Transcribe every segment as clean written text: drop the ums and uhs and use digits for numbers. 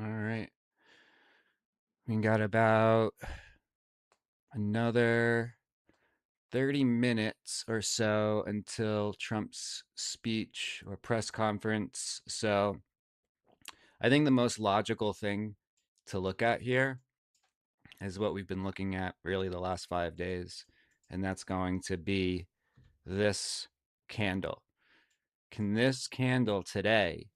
All right. We got about another 30 minutes or so until Trump's speech or press conference. So I think the most logical thing to look at here is what we've been looking at really the last 5 days, and that's going to be this candle. Can this candle today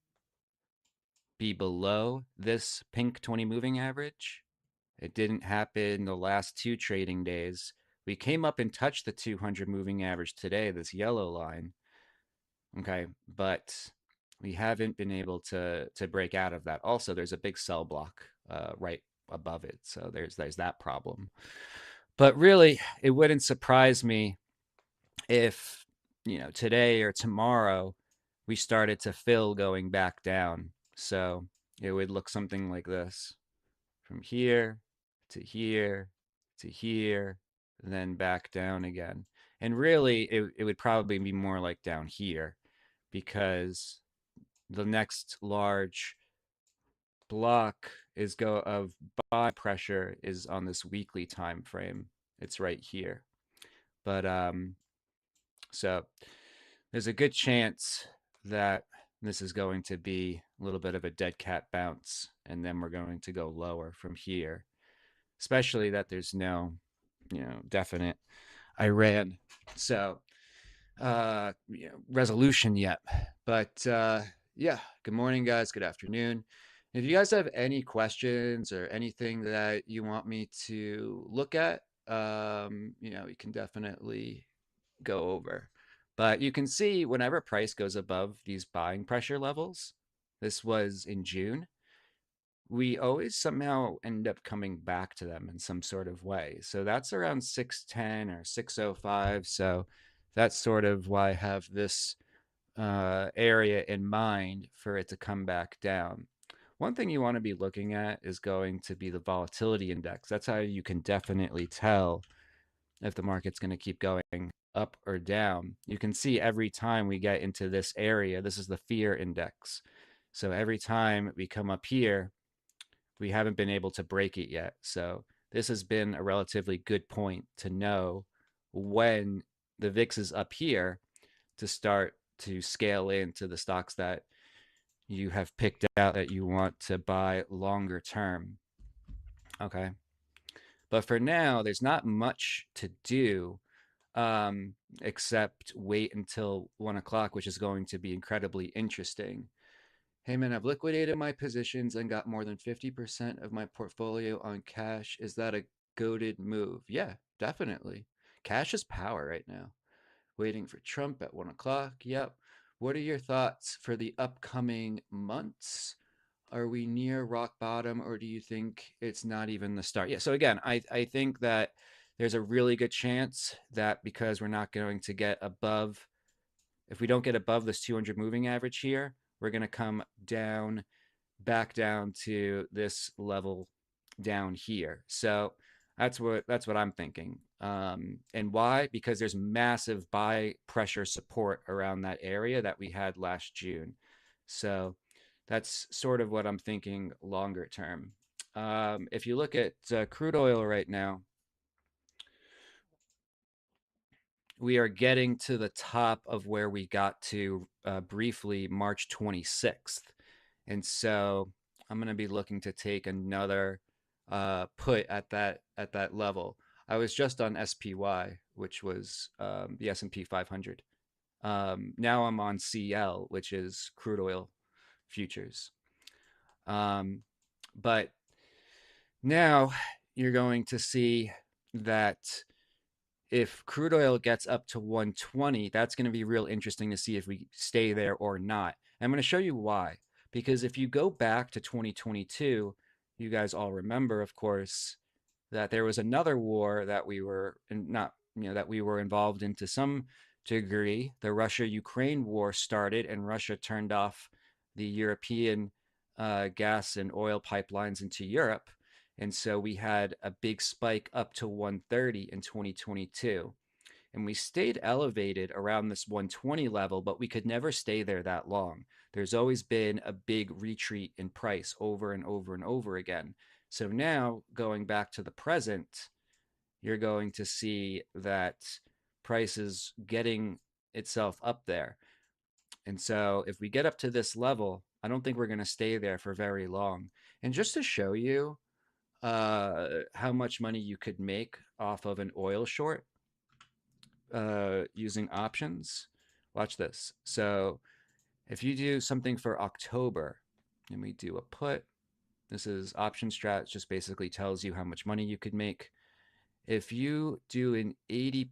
be below this pink 20 moving average? It didn't happen the last two trading days. We came up and touched the 200 moving average today, this yellow line. Okay, but we haven't been able to break out of that. Also, there's a big sell block right above it, so there's that problem. But really, it wouldn't surprise me if today or tomorrow we started to fill going back down. So it would look something like this from here to here to here, then back down again. And really, it would probably be more like down here because the next large block is go of buy pressure is on this weekly time frame. It's right here. But so there's a good chance that this is going to be a little bit of a dead cat bounce, and then we're going to go lower from here, especially that there's no, definite Iran so resolution yet. But yeah, good morning, guys. Good afternoon. If you guys have any questions or anything that you want me to look at, you can definitely go over. But you can see whenever price goes above these buying pressure levels, this was in June, we always somehow end up coming back to them in some sort of way. So that's around 610 or 605. So that's sort of why I have this area in mind for it to come back down. One thing you want to be looking at is going to be the volatility index. That's how you can definitely tell if the market's going to keep going up or down. You can see every time we get into this area, this is the fear index. So every time we come up here, we haven't been able to break it yet. So this has been a relatively good point to know when the VIX is up here to start to scale into the stocks that you have picked out that you want to buy longer term. Okay. But for now, there's not much to do except wait until 1 o'clock, which is going to be incredibly interesting. Hey man, I've liquidated my positions and got more than 50% of my portfolio on cash. Is that a goaded move? Yeah, definitely. Cash is power right now. Waiting for Trump at 1 o'clock. Yep. What are your thoughts for the upcoming months? Are we near rock bottom, or do you think it's not even the start? Yeah, so again, I think that there's a really good chance that because we're not going to get above, if we don't get above this 200 moving average here, we're going to come down, back down to this level down here. So that's what I'm thinking. And why? Because there's massive buy pressure support around that area that we had last June. So that's sort of what I'm thinking longer term. If you look at crude oil right now, we are getting to the top of where we got to briefly March 26th. And so I'm going to be looking to take another put at that level. I was just on SPY, which was the S&P 500. Now I'm on CL, which is crude oil futures. Um, but now you're going to see that if crude oil gets up to 120, that's going to be real interesting to see if we stay there or not. And I'm going to show you why. Because if you go back to 2022, you guys all remember, of course, that there was another war that we were not, that we were involved in to some degree. The Russia-Ukraine war started, and Russia turned off the European gas and oil pipelines into Europe. And so we had a big spike up to 130 in 2022. And we stayed elevated around this 120 level, but we could never stay there that long. There's always been a big retreat in price over and over and over again. So now going back to the present, you're going to see that price is getting itself up there. And so if we get up to this level, I don't think we're going to stay there for very long. And just to show you how much money you could make off of an oil short using options, watch this. So if you do something for October and we do a put, this is option strat, it just basically tells you how much money you could make. If you do an 80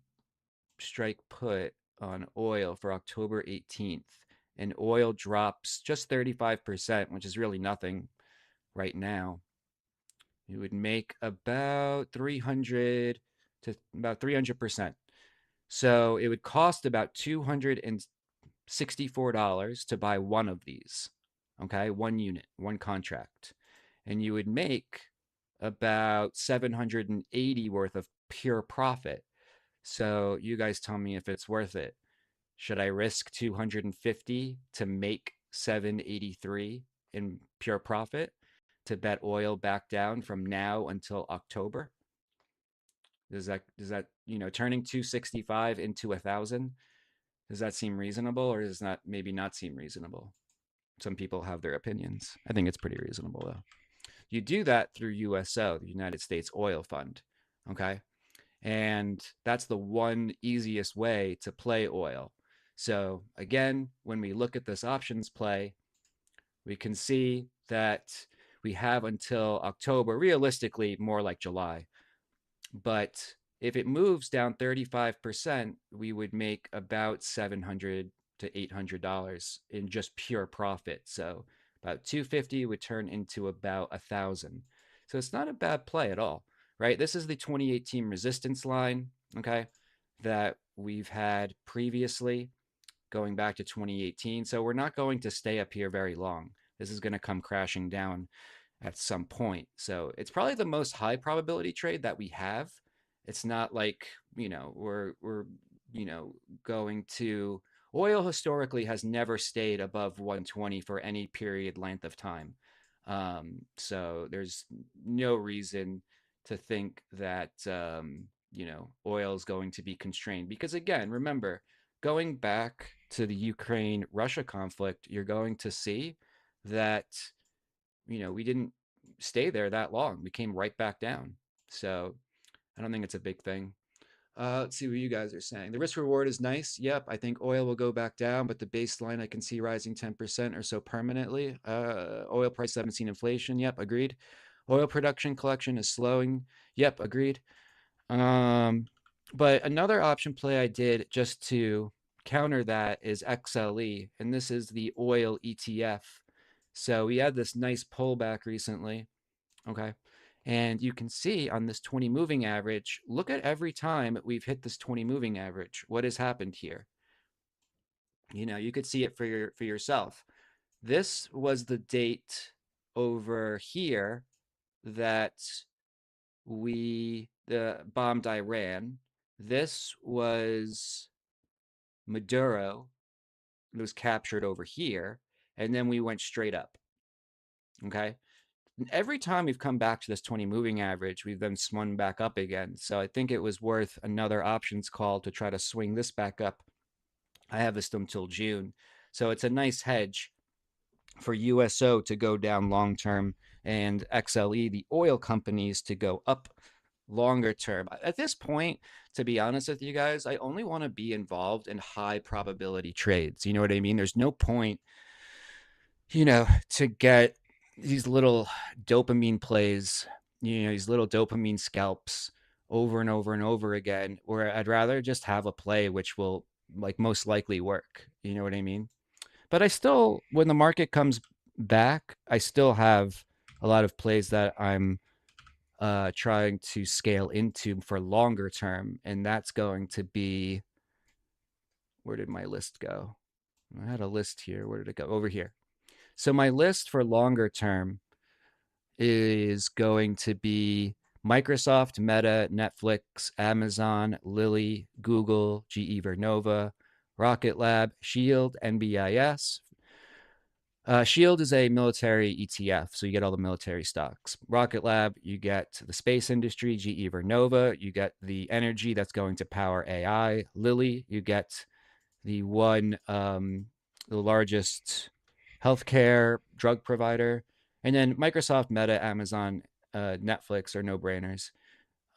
strike put on oil for October 18th and oil drops just 35%, which is really nothing right now, you would make about 300 to about 300%. So it would cost about $264 to buy one of these. Okay, one unit, one contract. And you would make about 780 worth of pure profit. So you guys tell me if it's worth it. Should I risk 250 to make 783 in pure profit to bet oil back down from now until October? Does that turning 265 into 1,000? Does that seem reasonable, or does that maybe not seem reasonable? Some people have their opinions. I think it's pretty reasonable though. You do that through USO, the United States Oil Fund. Okay. And that's the one easiest way to play oil. So again, when we look at this options play, we can see that we have until October, realistically more like July. But if it moves down 35%, we would make about $700 to $800 in just pure profit. So about 250 would turn into about 1,000. So it's not a bad play at all, right? This is the 2018 resistance line, okay, that we've had previously going back to 2018. So we're not going to stay up here very long. This is going to come crashing down at some point. So it's probably the most high probability trade that we have. It's not like, we're going to oil historically has never stayed above 120 for any period length of time. So there's no reason to think that oil is going to be constrained because again, remember, going back to the Ukraine Russia conflict, you're going to see that we didn't stay there that long. We came right back down. So I don't think it's a big thing. Let's see what you guys are saying. The risk reward is nice. Yep, I think oil will go back down, but the baseline I can see rising 10% or so permanently. Oil price, haven't seen inflation. Yep, agreed. Oil production collection is slowing. Yep, agreed. But another option play I did just to counter that is XLE, and this is the oil ETF. So we had this nice pullback recently, okay? And you can see on this 20 moving average, look at every time we've hit this 20 moving average, what has happened here. You could see it for yourself. This was the date over here that we bombed Iran. This was Maduro. It was captured over here, and then we went straight up. Okay. And every time we've come back to this 20 moving average, we've then swung back up again. So I think it was worth another options call to try to swing this back up. I have this until June. So it's a nice hedge for USO to go down long term and XLE, the oil companies, to go up longer term. At this point, to be honest with you guys, I only want to be involved in high probability trades. You know what I mean? There's no point, to get these little dopamine plays, these little dopamine scalps over and over and over again, where I'd rather just have a play which will like most likely work. You know what I mean? But I still, when the market comes back, I still have a lot of plays that I'm trying to scale into for longer term. And that's going to be, where did my list go? I had a list here. Where did it go? Over here. So my list for longer term is going to be Microsoft, Meta, Netflix, Amazon, Lilly, Google, GE Vernova, Rocket Lab, Shield, NBIS. Shield is a military ETF, so you get all the military stocks. Rocket Lab, you get the space industry, GE Vernova, you get the energy that's going to power AI. Lilly, you get the largest healthcare drug provider. And then Microsoft, Meta, Amazon, Netflix are no brainers.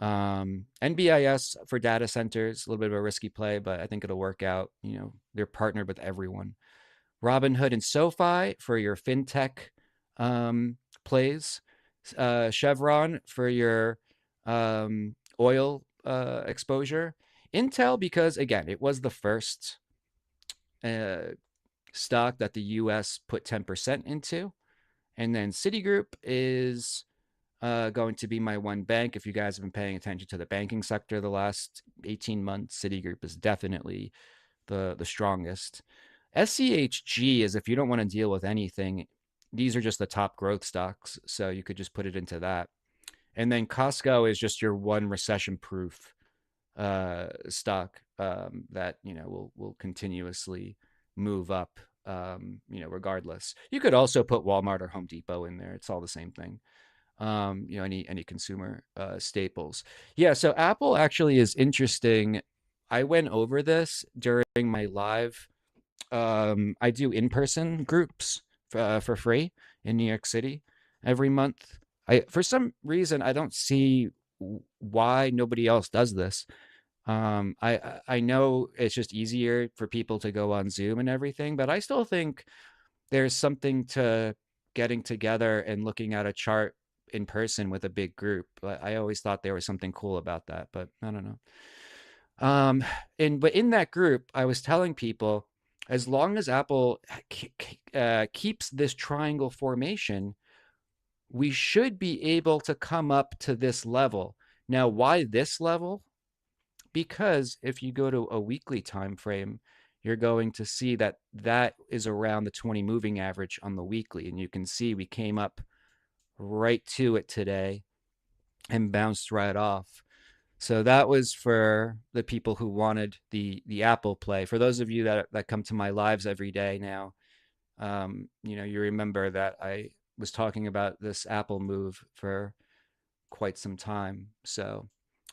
NBIS for data centers, a little bit of a risky play, but I think it'll work out. They're partnered with everyone. Robinhood and SoFi for your fintech plays. Chevron for your oil exposure. Intel, because again, it was the first uh, stock that the US put 10% into. And then Citigroup is going to be my one bank. If you guys have been paying attention to the banking sector the last 18 months, Citigroup is definitely the strongest. SCHG is if you don't want to deal with anything, these are just the top growth stocks. So you could just put it into that. And then Costco is just your one recession proof stock that will continuously move up regardless. You could also put Walmart or Home Depot in there. It's all the same thing. Any consumer staples. Yeah, so Apple actually is interesting. I went over this during my live. I do in-person groups for free in New York City every month. For some reason I don't see why nobody else does this. I know it's just easier for people to go on Zoom and everything, but I still think there's something to getting together and looking at a chart in person with a big group. I always thought there was something cool about that, but I don't know. Um, but in that group, I was telling people, as long as Apple keeps this triangle formation, we should be able to come up to this level. Now, why this level? Because if you go to a weekly time frame, you're going to see that that is around the 20 moving average on the weekly. And you can see we came up right to it today and bounced right off. So that was for the people who wanted the Apple play. For those of you that come to my lives every day now, you remember that I was talking about this Apple move for quite some time. So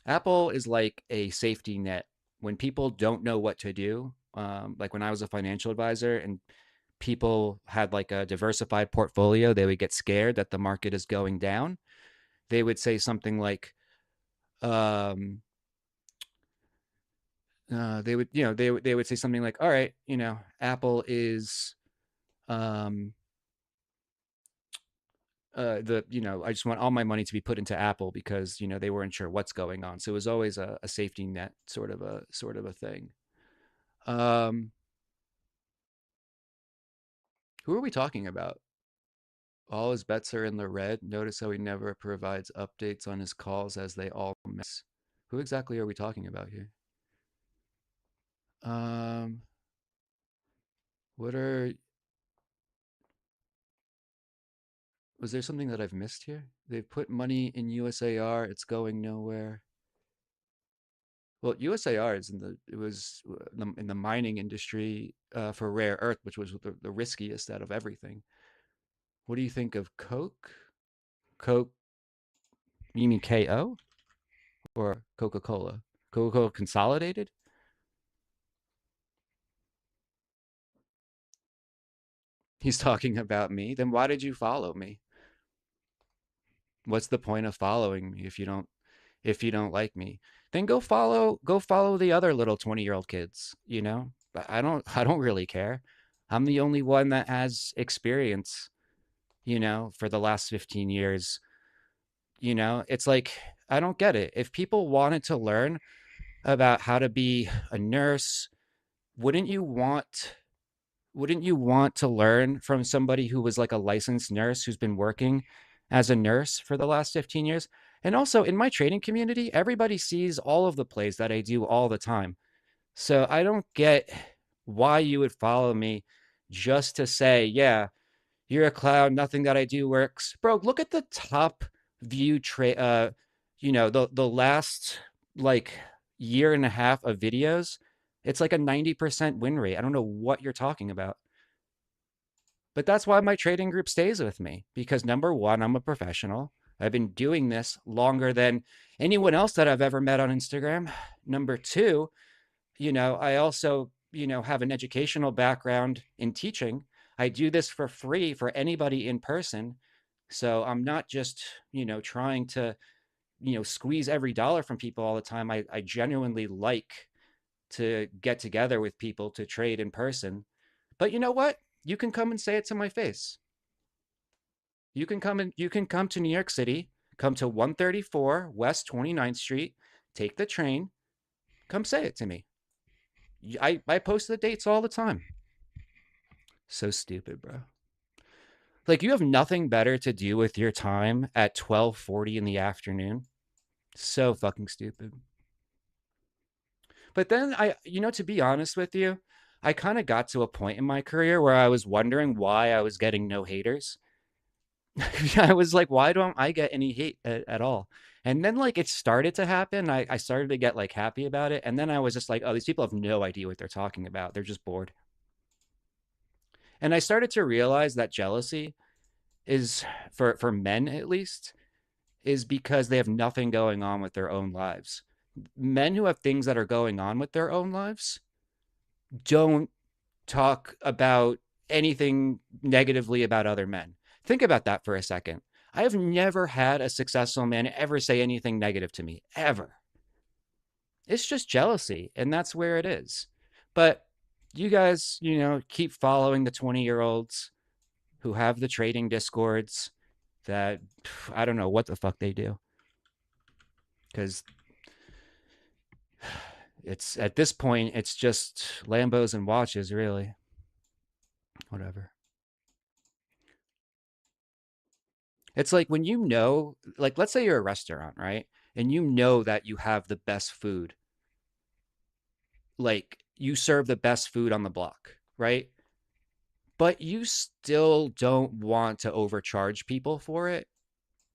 Apple is like a safety net when people don't know what to do. Like when I was a financial advisor and people had like a diversified portfolio, they would get scared that the market is going down. They would say something like, um, they would say something like, "All right, Apple is um, I just want all my money to be put into Apple because they weren't sure what's going on." So it was always a safety net sort of a thing. Um, who are we talking about? All his bets are in the red. Notice how he never provides updates on his calls as they all miss. Who exactly are we talking about here? Um, what are was there something that I've missed here? They've put money in USAR. It's going nowhere. Well, USAR is it was in the mining industry for rare earth, which was the riskiest out of everything. What do you think of Coke? Coke, you mean KO or Coca-Cola? Coca-Cola Consolidated? He's talking about me. Then why did you follow me? What's the point of following me if you don't like me? Then go follow the other little 20-year-old kids, you know? I don't really care. I'm the only one that has experience, for the last 15 years. It's like I don't get it. If people wanted to learn about how to be a nurse, wouldn't you want wouldn't you want to learn from somebody who was like a licensed nurse who's been working as a nurse for the last 15 years? And also in my trading community, everybody sees all of the plays that I do all the time. So I don't get why you would follow me just to say, yeah, you're a clown, nothing that I do works. Bro, look at the top view trade the last like year and a half of videos, it's like a 90% win rate. I don't know what you're talking about. But that's why my trading group stays with me because number one, I'm a professional. I've been doing this longer than anyone else that I've ever met on Instagram. Number two, I also, have an educational background in teaching. I do this for free for anybody in person. So I'm not just, trying to, squeeze every dollar from people all the time. I genuinely like to get together with people to trade in person. But you know what? You can come and say it to my face. You can come to New York City, come to 134 West 29th Street, take the train, come say it to me. I post the dates all the time. So stupid, bro. Like you have nothing better to do with your time at 12:40 in the afternoon. So fucking stupid. But then to be honest with you, I kind of got to a point in my career where I was wondering why I was getting no haters. I was like, why don't I get any hate at all? And then like it started to happen. I started to get like happy about it. And then I was just like, oh, these people have no idea what they're talking about. They're just bored. And I started to realize that jealousy is for men at least is because they have nothing going on with their own lives. Men who have things that are going on with their own lives don't talk about anything negatively about other men. Think about that for a second. I have never had a successful man ever say anything negative to me, ever. It's just jealousy, and that's where it is. But you guys, keep following the 20-year-olds who have the trading discords that I don't know what the fuck they do. Because it's at this point, it's just Lambos and watches, really. Whatever. It's like when like let's say you're a restaurant, right? And you know that you have the best food. Like you serve the best food on the block, right? But you still don't want to overcharge people for it.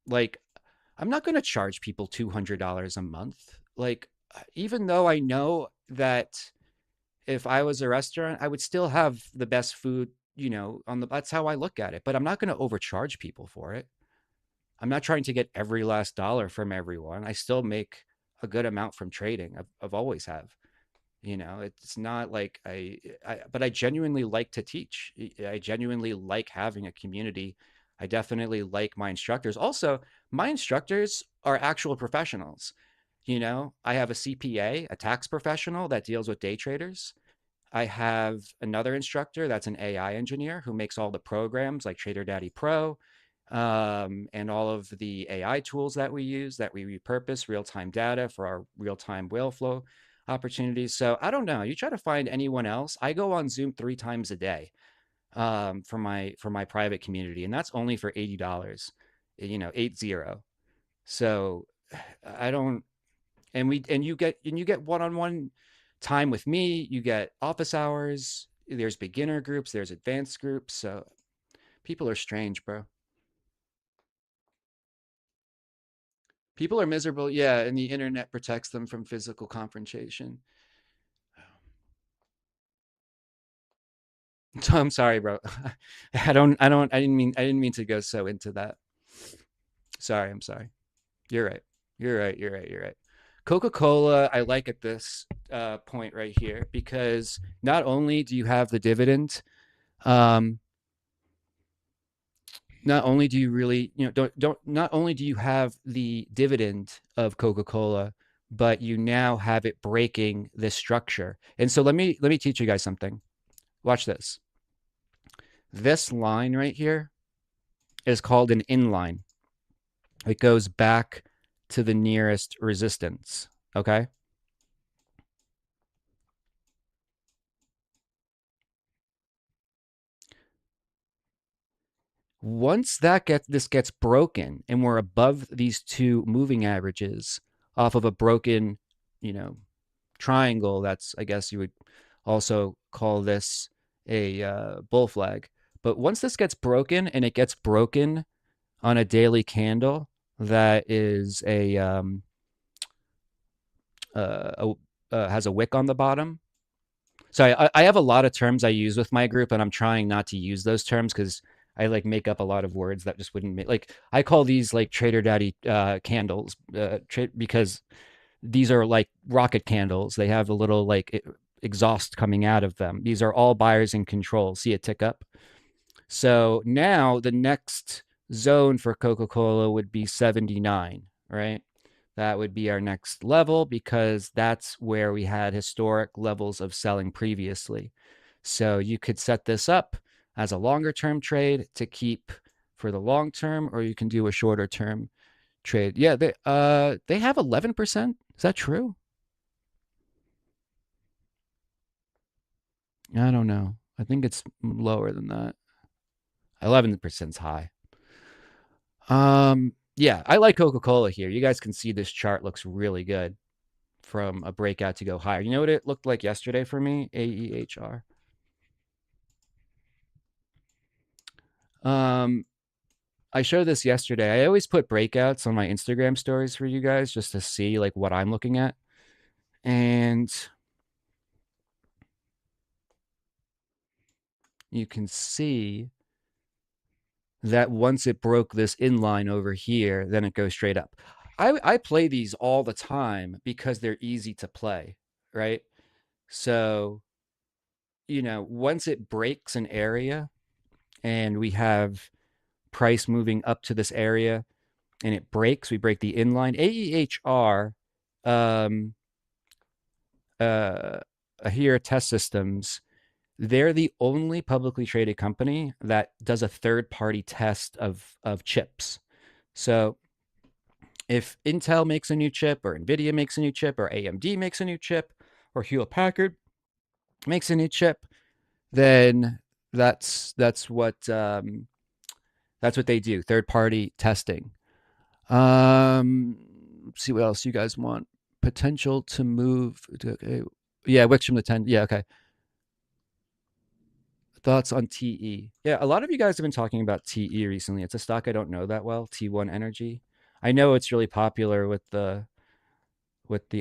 Like I'm not going to charge people $200 a month. Like even though I know that if I was a restaurant, I would still have the best food, on the that's how I look at it. But I'm not going to overcharge people for it. I'm not trying to get every last dollar from everyone. I still make a good amount from trading. I've always have. It's not like but I genuinely like to teach. I genuinely like having a community. I definitely like my instructors. Also, my instructors are actual professionals. I have a CPA, a tax professional that deals with day traders. I have another instructor that's an AI engineer who makes all the programs like Trader Daddy Pro, and all of the AI tools that we use that we repurpose real-time data for our real-time whale flow opportunities. So I don't know. You try to find anyone else. I go on Zoom 3 times a day, for my private community, and that's only for $80. 80. So I don't. And you get one-on-one time with me. You get office hours. There's beginner groups. There's advanced groups. So people are strange, bro. People are miserable, yeah, and the internet protects them from physical confrontation. So I'm sorry, bro. I didn't mean to go so into that. Sorry, I'm sorry. You're right. You're right. You're right. You're right. Coca-Cola, I like at this point right here because not only do you have the dividend, um, not only do you really, don't not only do you have the dividend of Coca-Cola, but you now have it breaking this structure. And so let me teach you guys something. Watch this. This line right here is called an inline. It goes back to the nearest resistance. Okay. Once this gets broken and we're above these two moving averages off of a broken, you know, triangle, that's, I guess you would also call this a bull flag. But once this gets broken and it gets broken on a daily candle that is has a wick on the bottom. So I have a lot of terms I use with my group, and I'm trying not to use those terms because I like make up a lot of words that just wouldn't make, like, I call these like Trader Daddy candles, because these are like rocket candles. They have a little like exhaust coming out of them. These are all buyers in control. See it tick up. So now the next zone for Coca-Cola would be 79, right? That would be our next level because that's where we had historic levels of selling previously. So you could set this up as a longer term trade to keep for the long term, or you can do a shorter term trade. Yeah, they have 11%. Is that true? I don't know. I think it's lower than that. 11% is high. Yeah, I like Coca-Cola here. You guys can see this chart looks really good from a breakout to go higher. You know what it looked like yesterday for me? AEHR. Um, I showed this yesterday. I always put breakouts on my Instagram stories for you guys just to see like what I'm looking at. And you can see that once it broke this inline over here, then it goes straight up. I play these all the time because they're easy to play, right? So, once it breaks an area and we have price moving up to this area and it breaks, we break the inline. AEHR, um, uh, here at Test Systems, they're the only publicly traded company that does a third party test of chips. So if Intel makes a new chip, or NVIDIA makes a new chip, or AMD makes a new chip, or Hewlett Packard makes a new chip, then that's what they do, third party testing. Let's see what else you guys want. Potential to move. Okay. Yeah, Wix from the 10. Yeah, okay. Thoughts on TE? Yeah, a lot of you guys have been talking about TE recently. It's a stock I don't know that well, T1 Energy. I know it's really popular with the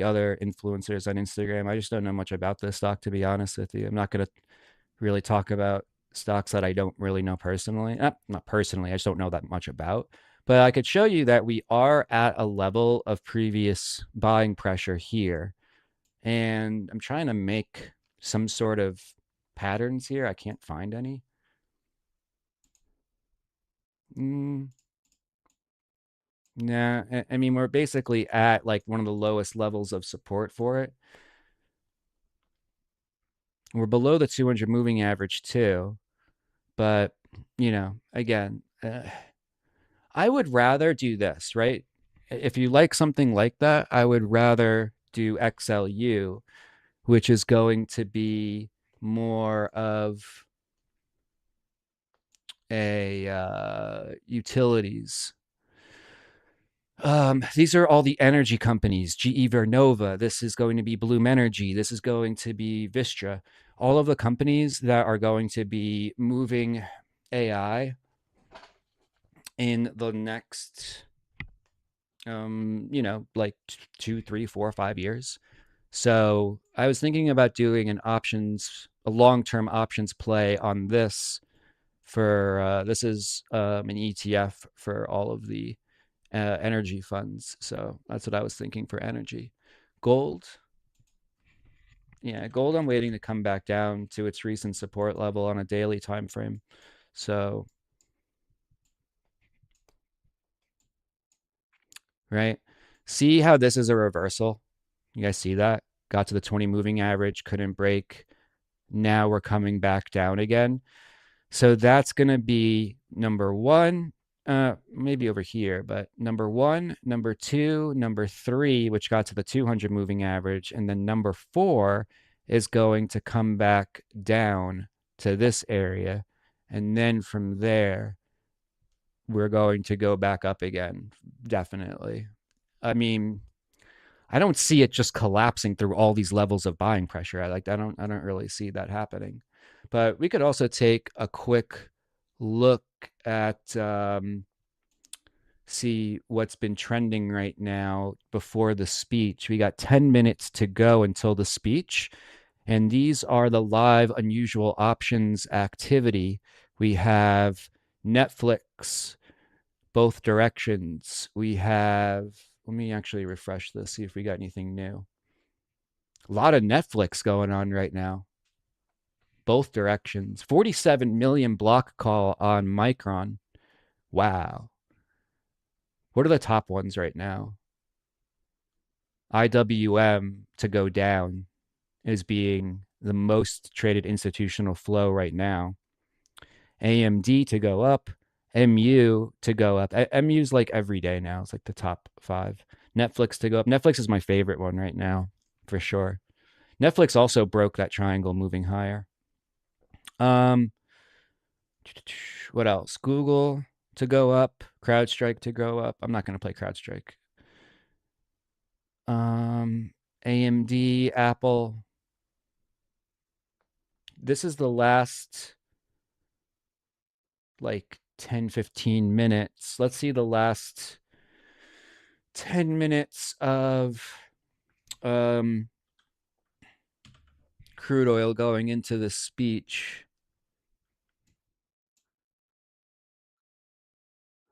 other influencers on Instagram. I just don't know much about this stock, to be honest with you. I'm not going to really talk about stocks that I don't really know personally. Not personally, I just don't know that much about. But I could show you that we are at a level of previous buying pressure here. And I'm trying to make some sort of patterns here. I can't find any. Mm, nah, I mean, we're basically at like one of the lowest levels of support for it. We're below the 200 moving average too, but again, I would rather do this, right? If you like something like that, I would rather do XLU, which is going to be more of a utilities. These are all the energy companies: GE Vernova. This is going to be Bloom Energy. This is going to be Vistra. All of the companies that are going to be moving AI in the next, like 2, 3, 4, 5 years. So I was thinking about doing a long-term options play on this for this is an ETF for all of the energy funds. So that's what I was thinking for energy. Gold, yeah, gold. I'm waiting to come back down to its recent support level on a daily time frame. So, right, see how this is a reversal. You guys see that? Got to the 20 moving average, couldn't break. Now we're coming back down again. So that's going to be number one, maybe over here, but number one, number two, number three, which got to the 200 moving average. And then number four is going to come back down to this area. And then from there, we're going to go back up again. Definitely. I mean, I don't see it just collapsing through all these levels of buying pressure. I don't really see that happening. But we could also take a quick look at see what's been trending right now before the speech. We got 10 minutes to go until the speech, and these are the live unusual options activity. We have Netflix, both directions. We have, let me actually refresh this, see if we got anything new. A lot of Netflix going on right now, both directions. 47 million block call on Micron. Wow. What are the top ones right now? IWM to go down is being the most traded institutional flow right now. AMD to go up, MU to go up. MU's like every day now. It's like the top 5. Netflix to go up. Netflix is my favorite one right now, for sure. Netflix also broke that triangle moving higher. Um, what else? Google to go up, CrowdStrike to go up. I'm not going to play CrowdStrike. AMD, Apple. This is the last like 10, 15 minutes. Let's see the last 10 minutes of crude oil going into the speech.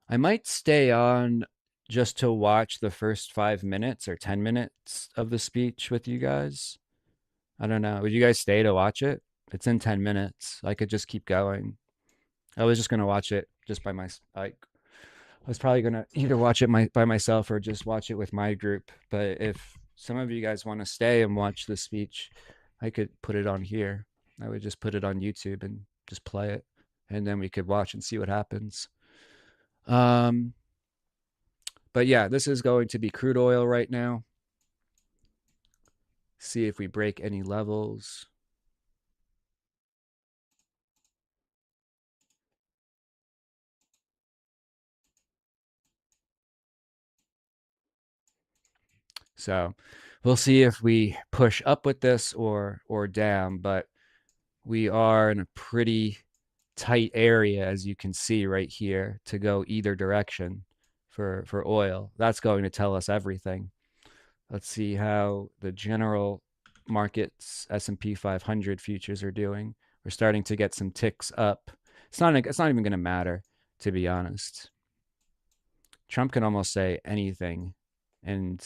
I might stay on just to watch the first 5 minutes or 10 minutes of the speech with you guys. I don't know. Would you guys stay to watch it? It's in 10 minutes. I could just keep going. I was just going to watch it just by my, like, I was probably going to either watch it by myself or just watch it with my group. But if some of you guys want to stay and watch the speech, I could put it on here. I would just put it on YouTube and just play it. And then we could watch and see what happens. Um, but yeah, this is going to be crude oil right now. See if we break any levels. So we'll see if we push up with this or down, but we are in a pretty tight area, as you can see right here, to go either direction for oil. That's going to tell us everything. Let's see how the general markets S&P 500 futures are doing. We're starting to get some ticks up. It's not even going to matter, to be honest. Trump can almost say anything, and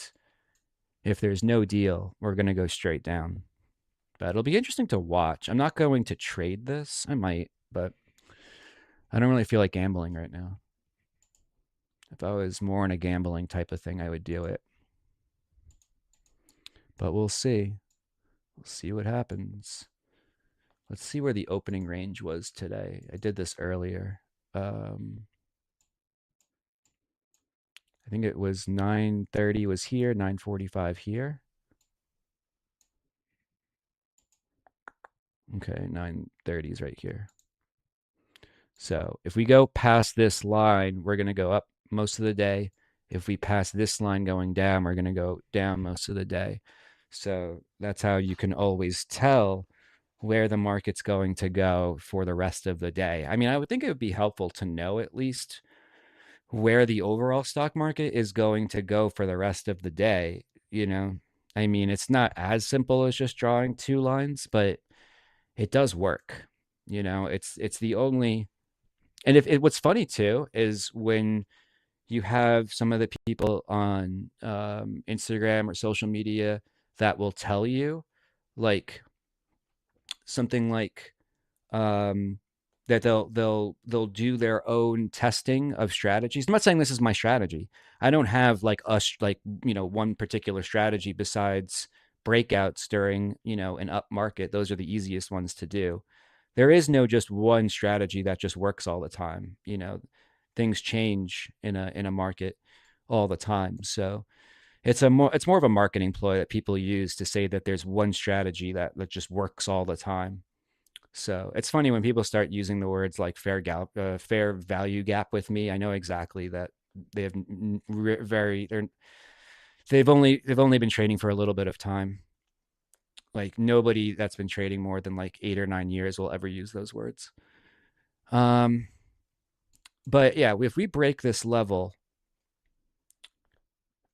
if there's no deal, we're going to go straight down. But it'll be interesting to watch. I'm not going to trade this. I might, but I don't really feel like gambling right now. If I was more in a gambling type of thing, I would do it. But we'll see. We'll see what happens. Let's see where the opening range was today. I did this earlier. I think it was 9:30 was here, 9:45 here. Okay, 9:30 is right here. So if we go past this line, we're going to go up most of the day. If we pass this line going down, we're going to go down most of the day. So that's how you can always tell where the market's going to go for the rest of the day. I mean, I would think it would be helpful to know at least where the overall stock market is going to go for the rest of the day, you know? I mean, it's not as simple as just drawing 2 lines, but it does work. It's the only, and if what's funny too is when you have some of the people on Instagram or social media that will tell you like something like that they'll do their own testing of strategies. I'm not saying this is my strategy. I don't have like one particular strategy besides breakouts during an up market. Those are the easiest ones to do. There is no just one strategy that just works all the time. Things change in a market all the time. So it's more of a marketing ploy that people use to say that there's one strategy that just works all the time. So it's funny when people start using the words like fair value gap with me. I know exactly that they have they've only been trading for a little bit of time. Like nobody that's been trading more than like 8 or 9 years will ever use those words. But yeah, if we break this level,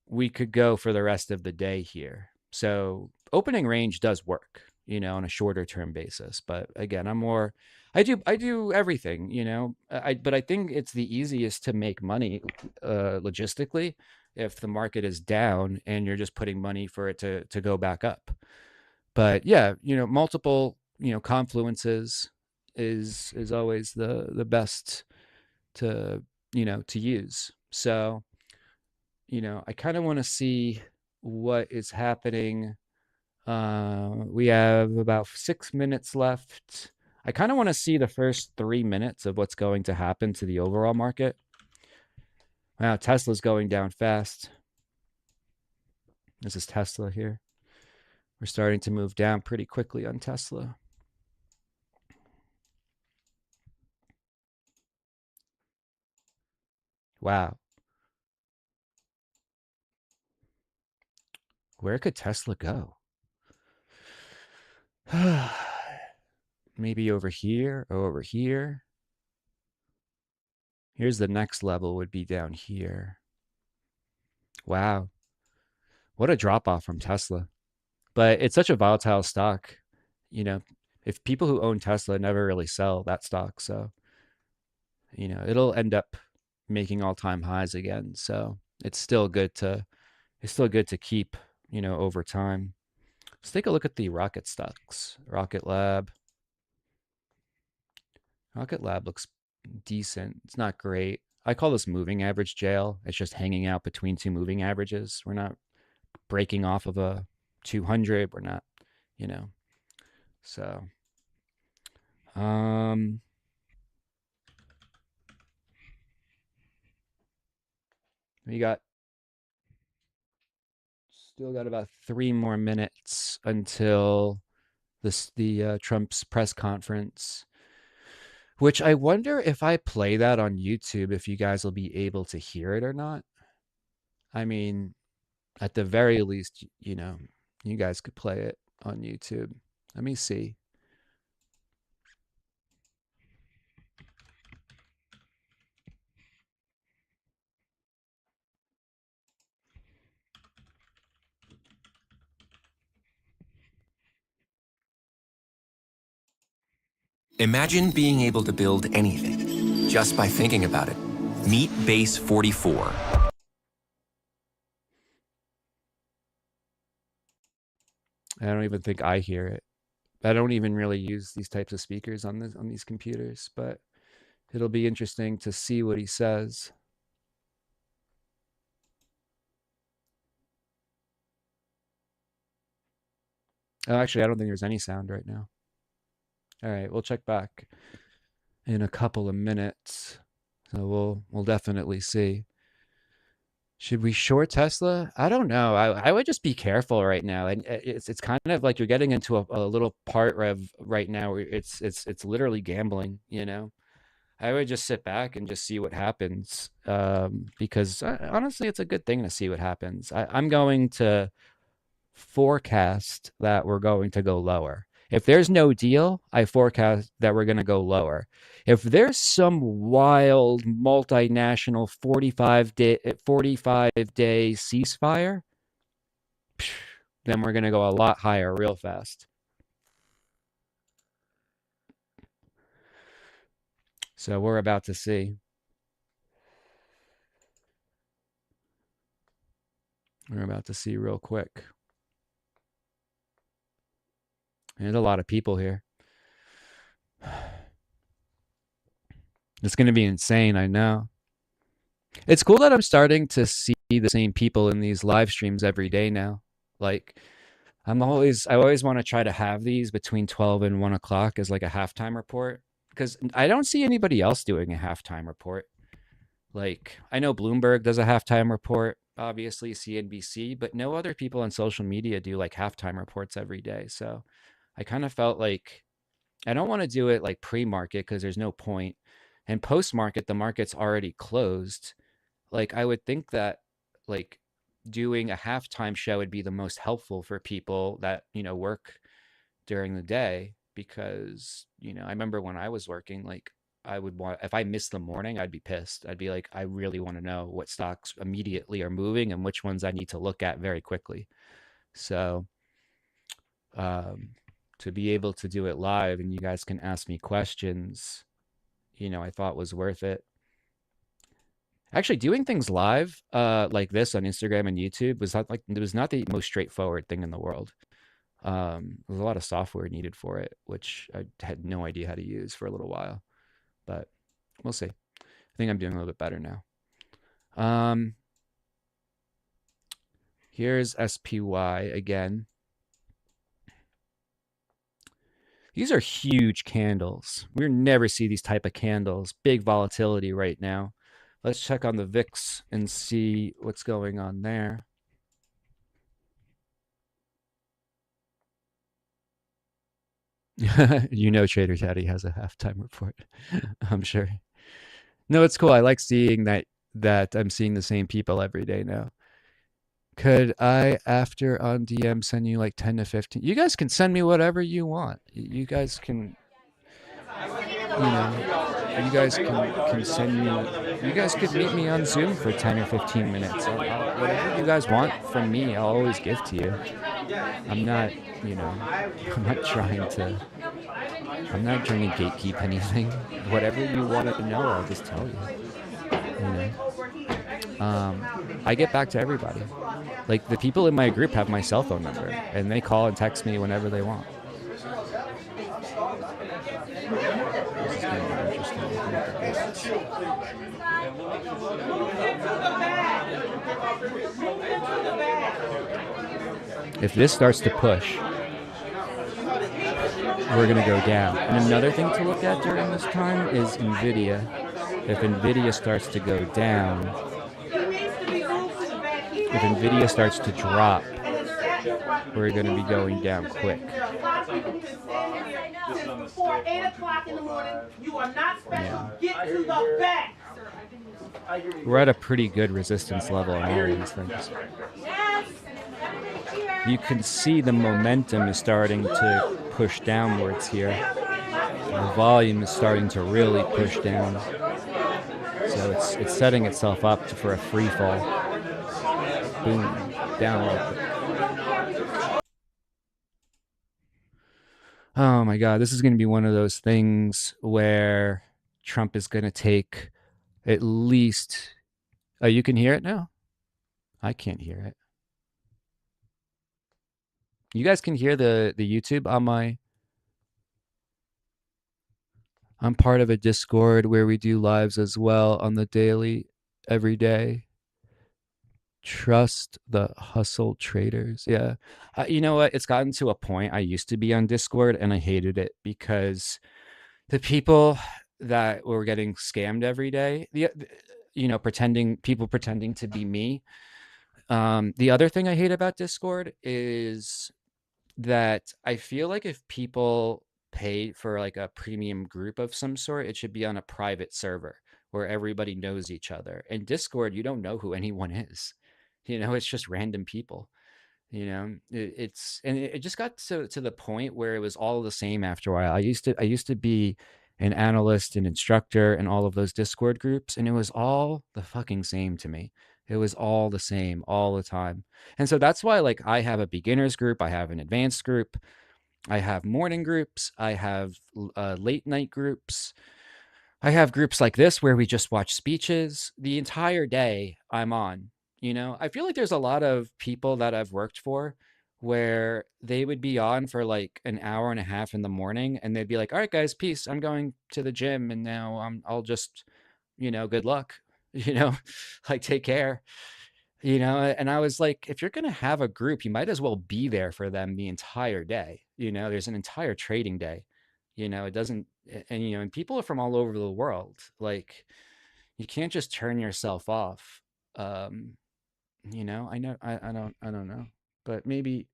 we could go for the rest of the day here. So opening range does work, on a shorter term basis. But again, I do everything, but I think it's the easiest to make money logistically if the market is down and you're just putting money for it to go back up. But yeah, multiple, confluences is always the best to, to use. So, I kind of want to see what is happening. We have about 6 minutes left. I kind of want to see the first 3 minutes of what's going to happen to the overall market. Wow, Tesla's going down fast. This is Tesla here. We're starting to move down pretty quickly on Tesla. Wow. Where could Tesla go? Maybe over here or over here. Here's the next level would be down here. Wow. What a drop off from Tesla. But it's such a volatile stock. You know, if people who own Tesla never really sell that stock, so it'll end up making all-time highs again. So it's still good to keep, over time. Let's take a look at the rocket stocks. Rocket Lab. Rocket Lab looks decent. It's not great. I call this moving average jail. It's just hanging out between two moving averages. We're not breaking off of a 200. We're not, you know. So, um, we got still got about 3 more minutes until the Trump's press conference, which I wonder if I play that on YouTube, if you guys will be able to hear it or not. I mean, at the very least, you guys could play it on YouTube. Let me see. Imagine being able to build anything just by thinking about it. Meet Base 44. I don't even think I hear it. I don't even really use these types of speakers on these computers, but it'll be interesting to see what he says. Oh, actually, I don't think there's any sound right now. All right, we'll check back in a couple of minutes. So we'll definitely see. Should we short Tesla? I don't know. I would just be careful right now. And it's kind of like you're getting into a little part of right now where it's literally gambling, I would just sit back and just see what happens. Because honestly, it's a good thing to see what happens. I'm going to forecast that we're going to go lower. If there's no deal, I forecast that we're going to go lower. If there's some wild multinational 45-day ceasefire, then we're going to go a lot higher real fast. So we're about to see. We're about to see real quick. There's a lot of people here. It's going to be insane, I know. It's cool that I'm starting to see the same people in these live streams every day now. Like, I always want to try to have these between 12 and 1 o'clock as like a halftime report, because I don't see anybody else doing a halftime report. Like, I know Bloomberg does a halftime report, obviously CNBC, but no other people on social media do like halftime reports every day. So I kind of felt like I don't want to do it like pre-market because there's no point. And post-market, the market's already closed. Like, I would think that like doing a halftime show would be the most helpful for people that, work during the day, because, I remember when I was working, like I would want, if I missed the morning, I'd be pissed. I'd be like, I really want to know what stocks immediately are moving and which ones I need to look at very quickly. So, um, to be able to do it live and you guys can ask me questions, I thought was worth it. Actually, doing things live, like this on Instagram and YouTube was not like it was not the most straightforward thing in the world. There's a lot of software needed for it, which I had no idea how to use for a little while, but we'll see. I think I'm doing a little bit better now. Um, Here's SPY again. These are huge candles. We never see these type of candles. Big volatility right now. Let's check on the VIX and see what's going on there. Trader Daddy has a halftime report. I'm sure. No, it's cool. I like seeing that I'm seeing the same people every day now. Could I, after on DM, send you like 10 to 15? You guys can send me whatever you want. You guys can, you guys can send me, you guys could meet me on Zoom for 10 or 15 minutes. Whatever you guys want from me, I'll always give to you. I'm not, I'm not trying to, I'm not trying to gatekeep anything. Whatever you want to know, I'll just tell you. I get back to everybody. Like the people in my group have my cell phone number and they call and text me whenever they want. This is going to be interesting. If this starts to push, we're going to go down. And another thing to look at during this time is NVIDIA. If NVIDIA starts to go down, if NVIDIA starts to drop, we're going to be going down quick. Before 8 o'clock in the morning, you are not special. Get to the back. We're at a pretty good resistance level on all these things. You can see the momentum is starting to push downwards here. The volume is starting to really push down. So it's setting itself up for a free fall. Boom, down a little bit. Oh my God, this is going to be one of those things where Trump is going to take at least. Oh, you can hear it now? I can't hear it. You guys can hear the YouTube on my. I'm part of a Discord where we do lives as well on the daily, every day. Trust the hustle traders. Yeah. You know what? It's gotten to a point. I used to be on Discord and I hated it because the people that were getting scammed every day, pretending to be me. The other thing I hate about Discord is that I feel like if people pay for like a premium group of some sort, it should be on a private server where everybody knows each other. In Discord, you don't know who anyone is. It's just random people. It just got to the point where it was all the same after a while. I used to be an analyst and instructor in all of those Discord groups, and it was all the fucking same to me. It was all the same all the time. And so that's why like I have a beginners group, I have an advanced group, I have morning groups, I have late night groups. I have groups like this where we just watch speeches the entire day. I'm on. I feel like there's a lot of people that I've worked for where they would be on for like an hour and a half in the morning and they'd be like, all right, guys, peace. I'm going to the gym and now I'll just, good luck, like take care, and I was like, if you're going to have a group, you might as well be there for them the entire day. There's an entire trading day, it doesn't, and people are from all over the world. Like you can't just turn yourself off. I know I don't know, but maybe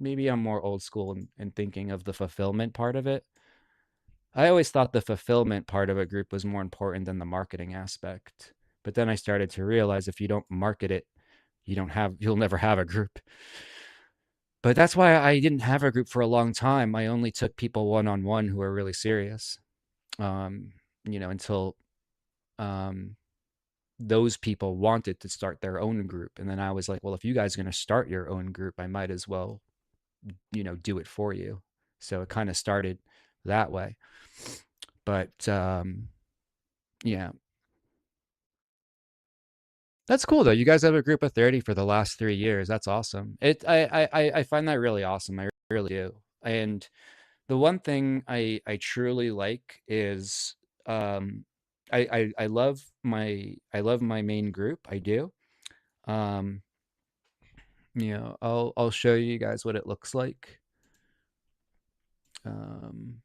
I'm more old school in thinking of the fulfillment part of it. I always thought the fulfillment part of a group was more important than the marketing aspect. But then I started to realize if you don't market it, you'll never have a group. But that's why I didn't have a group for a long time. I only took people one-on-one who are really serious. um, until um, those people wanted to start their own group. And then I was like, well, if you guys are going to start your own group, I might as well, do it for you. So it kind of started that way. But yeah, that's cool though. You guys have a group of 30 for the last 3 years. That's awesome. I find that really awesome. I really do. And the one thing I truly like is I love my main group. I do. Um, I'll show you guys what it looks like. Um,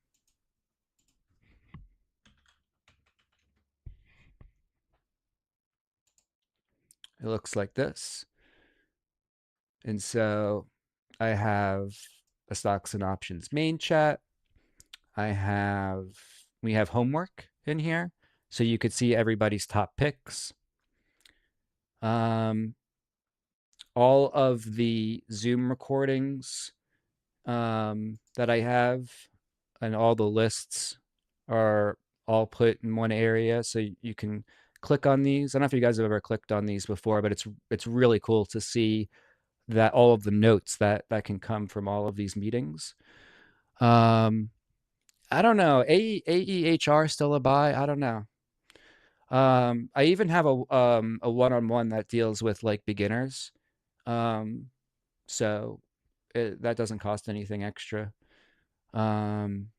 it looks like this. And so I have a stocks and options main chat. I have we have homework in here, so you could see everybody's top picks. Um, all of the Zoom recordings that I have and all the lists are all put in one area, so you can click on these. I don't know if you guys have ever clicked on these before, but it's really cool to see that all of the notes that can come from all of these meetings. Um, I don't know. AEHR still a buy? I don't know. I even have a one-on-one that deals with like beginners. Um, so that doesn't cost anything extra. Um,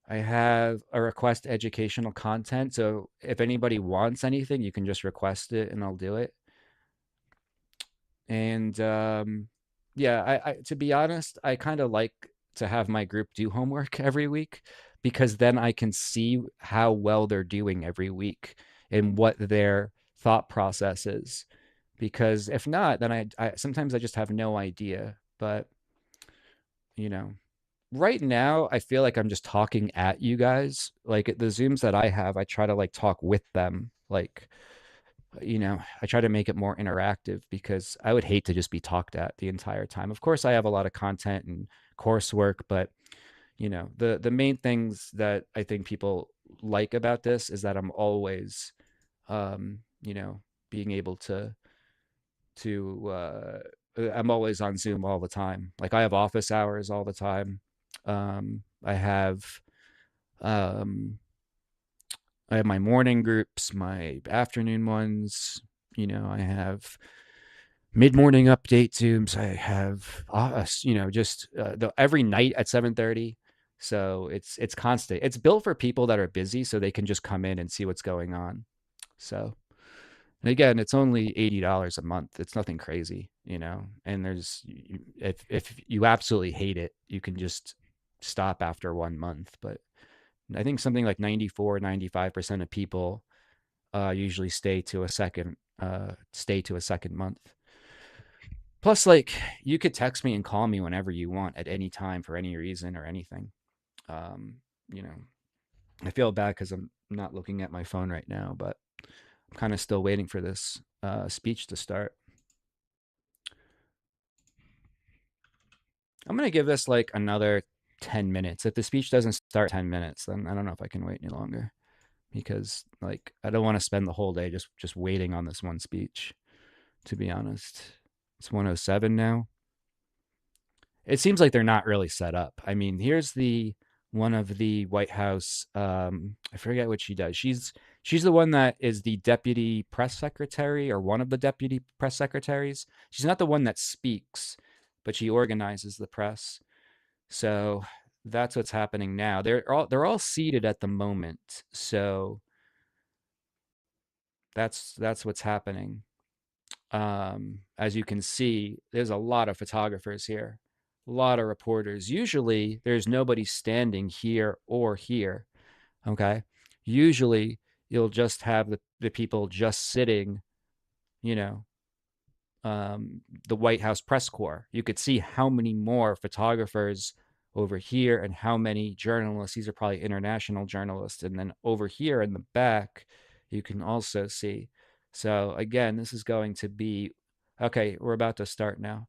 I have a request educational content. So if anybody wants anything, you can just request it and I'll do it. And yeah, to be honest, I kind of like to have my group do homework every week because then I can see how well they're doing every week and what their thought process is. Because if not, then I sometimes I just have no idea. But you know, right now I feel like I'm just talking at you guys. Like the Zooms that I have, I try to like talk with them. Like, I try to make it more interactive because I would hate to just be talked at the entire time. Of course, I have a lot of content and coursework, but the main things that I think people like about this is that I'm always, um, you know, being able to I'm always on Zoom all the time. Like I have office hours all the time. I have um, I have my morning groups, my afternoon ones. I have mid-morning update Zooms. I have just every night at 7:30. So it's constant. It's built for people that are busy, so they can just come in and see what's going on. So, and again, it's only $80 a month. It's nothing crazy. And if you absolutely hate it, you can just stop after 1 month. But I think something like 94, 95% of people usually stay to a second month. Plus, like, you could text me and call me whenever you want at any time for any reason or anything. Um, you know, I feel bad because I'm not looking at my phone right now, but I'm kind of still waiting for this speech to start. I'm gonna give this like another 10 minutes. If the speech doesn't start 10 minutes, then I don't know if I can wait any longer because like I don't want to spend the whole day just waiting on this one speech, to be honest. It's 107 now. It seems like they're not really set up. I mean, here's the one of the White House. I forget what she does. She's the one that is the deputy press secretary or one of the deputy press secretaries. She's not the one that speaks, but she organizes the press. So that's what's happening now. They're all seated at the moment. So that's what's happening. As you can see, there's a lot of photographers here, a lot of reporters. Usually, there's nobody standing here or here. Okay. Usually, you'll just have the people just sitting, you know, the White House press corps. You could see how many more photographers over here and how many journalists. These are probably international journalists. And then over here in the back, you can also see. So again, this is going to be okay. We're about to start now.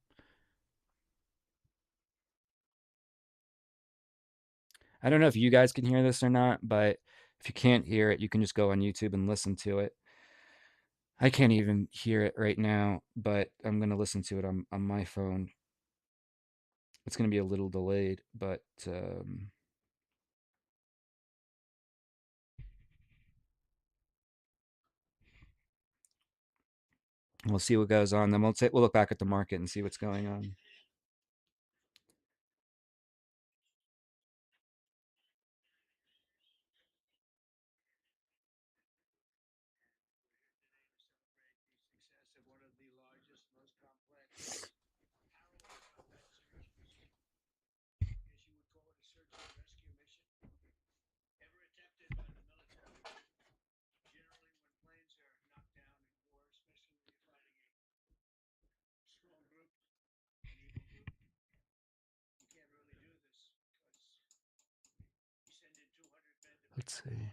I don't know if you guys can hear this or not, but if you can't hear it, you can just go on YouTube and listen to it. I can't even hear it right now, but I'm gonna listen to it on my phone. It's gonna be a little delayed, but we'll see what goes on. Then we'll look back at the market and see what's going on. Let's see.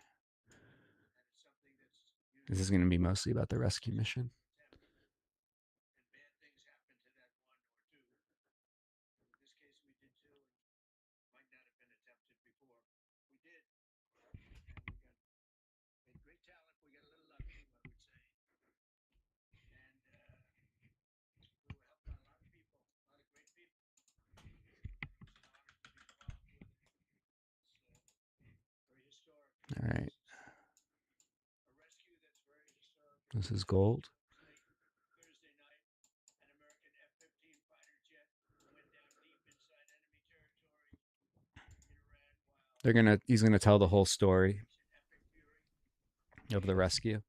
This is going to be mostly about the rescue mission. All right. This is gold. He's gonna tell the whole story of the rescue.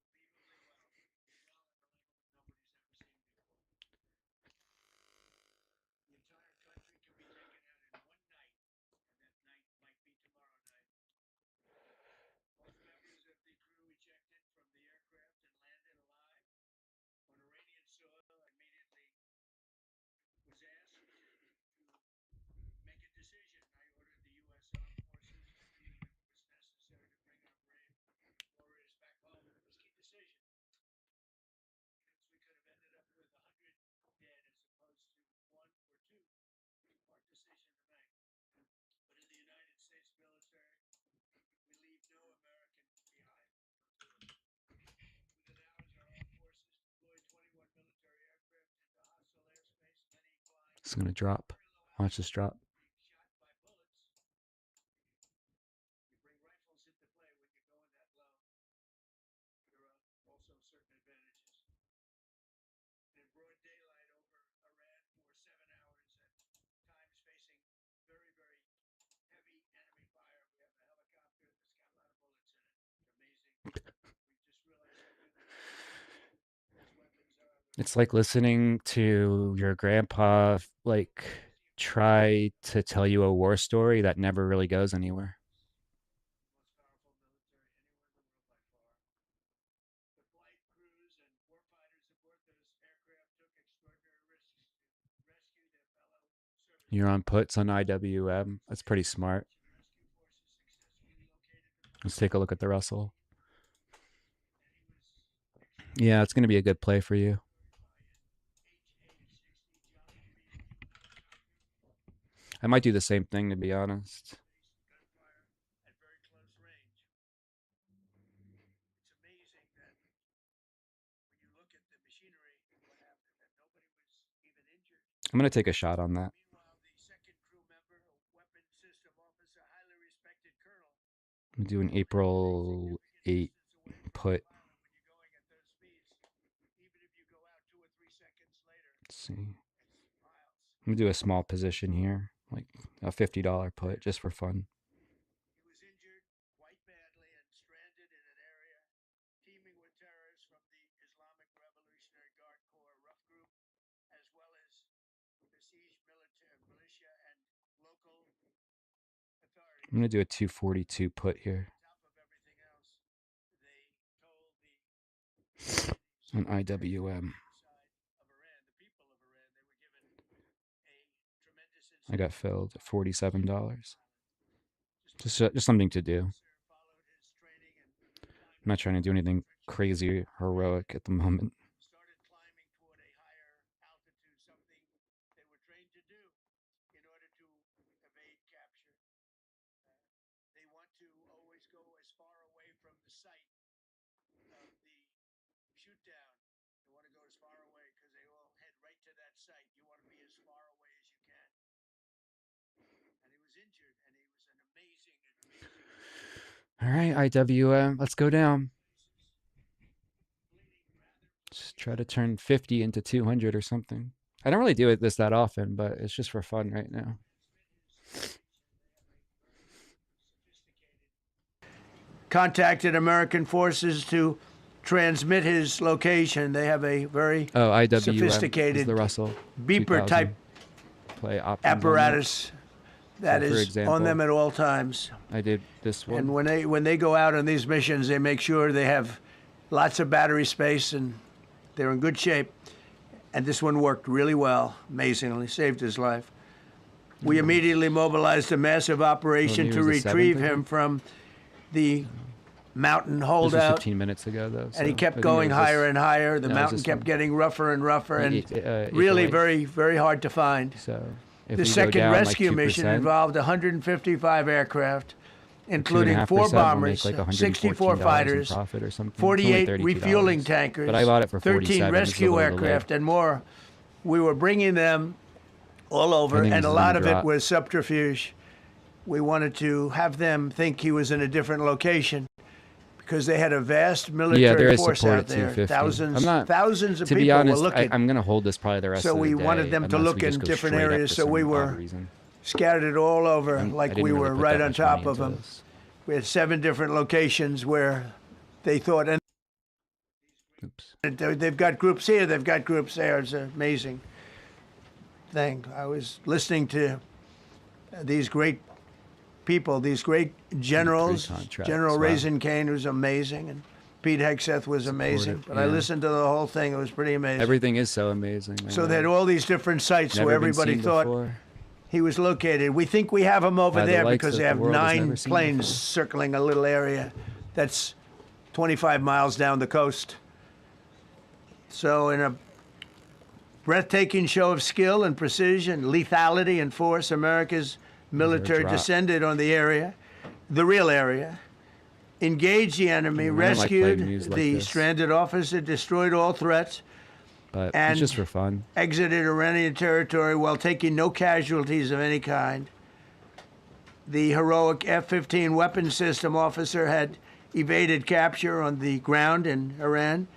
It's gonna drop. Watch this drop. It's like listening to your grandpa like try to tell you a war story that never really goes anywhere. You're on puts on IWM. That's pretty smart. Let's take a look at the Russell. Yeah, it's going to be a good play for you. I might do the same thing, to be honest. I'm going to take a shot on that. I'm do an April 8 put. Let's see. I'm going to do a small position here, like a $50 put just for fun. I'm going to do a 242 put here on IWM. I got filled at $47. Just something to do. I'm not trying to do anything crazy heroic at the moment. to always go as far away from the site of the shoot down. You want to go as far away because they all head right to that site. You want to be as far away as you can. And he was injured, and he was an amazing. All right, IWM, let's go down. Just try to turn 50 into 200 or something. I don't really do this that often, but it's just for fun right now. Contacted American forces to transmit his location. They have a very IWM sophisticated the Russell beeper type apparatus that is on them at all times. I did this one. And when they go out on these missions, they make sure they have lots of battery space and they're in good shape. And this one worked really well, amazingly, saved his life. We immediately mobilized a massive operation to retrieve him from the mountain This was holdout. 15 minutes ago, though. And he kept going higher and higher. The mountain kept getting rougher and rougher, and really very, very hard to find. So the second rescue mission involved 155 aircraft, including 4 bombers, 64 fighters, 48 refueling tankers, but I bought it for 13 rescue aircraft, and more. We were bringing them all over, and a lot of it was subterfuge. We wanted to have them think he was in a different location because they had a vast military force out there. Thousands of to be people honest, were looking. I'm going to hold this probably the rest of the day. So we wanted them to look in different areas, so we were scattered it all over like we were right on top of them. We had 7 different locations where they thought, and they've got groups here, they've got groups there. It's an amazing thing. I was listening to these great people, these great generals. General Raisin Kane was amazing, and Pete Hegseth was amazing. But I listened to the whole thing. It was pretty amazing. Everything is so amazing. So they had all these different sites where everybody thought he was located. We think we have him over there because they have 9 planes circling a little area that's 25 miles down the coast. So in a breathtaking show of skill and precision, lethality and force, America's military descended on the area, the real area, engaged the enemy, rescued the stranded officer, destroyed all threats, and just for fun, exited Iranian territory while taking no casualties of any kind. The heroic F-15 weapons system officer had evaded capture on the ground in Iran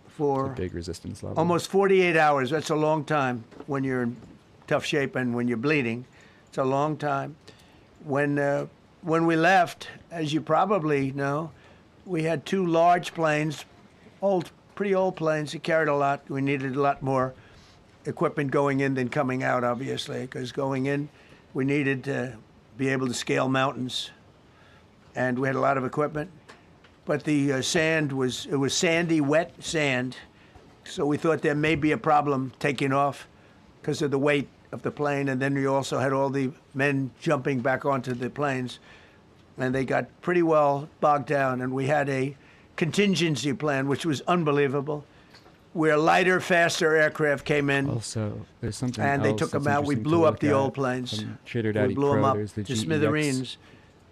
for big resistance level. Almost 48 hours. That's a long time when you're in tough shape and when you're bleeding. It's a long time. When we left, as you probably know, we had 2 large planes, pretty old planes that carried a lot. We needed a lot more equipment going in than coming out, obviously, because going in, we needed to be able to scale mountains, and we had a lot of equipment. But the sand was sandy, wet sand, so we thought there may be a problem taking off because of the weight of the plane, and then we also had all the men jumping back onto the planes, and they got pretty well bogged down, and we had a contingency plan, which was unbelievable, where lighter, faster aircraft came in. Also, there's something and they took them out. We blew up the old planes. We blew them up to smithereens